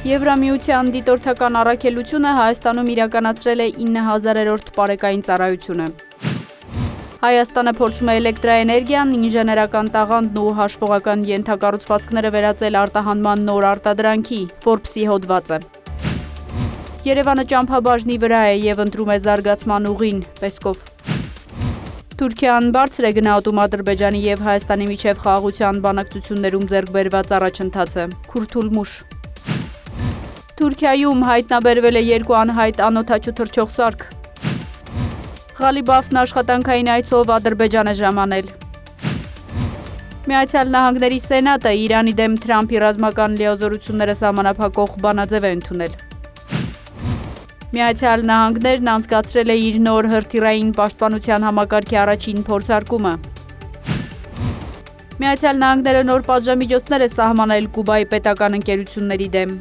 Եվրամիության դիտորդական առաքելությունը Հայաստանում իրականացրել է 9000-րդ պարեկային ծառայությունը։ Հայաստանը փորձում է էլեկտրաէներգիան, ինժեներական տաղանդն ու հաշվողական ենթակառուցվածքները վերածել արտահանման նոր արտադրանքի, Forbes-ի հոդվածը։ Երևանը ճամփաբաժնի վրա է և ընտրում է զարգացման ուղին, Պեսկով։ Թուրքիան բարձր է գնահատում Ադրբեջանի և Հայաստանի միջև խաղաղության բանակցություններում ձեռք բերված առաջընթացը, Քուրթուլմուշ։ Թուրքիայում հայտնաբերվել է 2 անհայտ անօդաչու թռչող սարք։ Ղալիբաֆն աշխատանքային այցով Ադրբեջան է ժամանել։ Միացյալ Նահանգների Սենատը Իրանի դեմ Թրամփի ռազմական լիազորությունները սահմանափակող բանաձև է ընդունել։ Միացյալ Նահանգներն անցկացրել է իր նոր հրթիռային պաշտպանության համակարգի առաջին փորձարկումը։ Միացյալ Նահանգները նոր պատժամիջոցներ է սահմանել Կուբայի պետական ընկերությունների դեմ։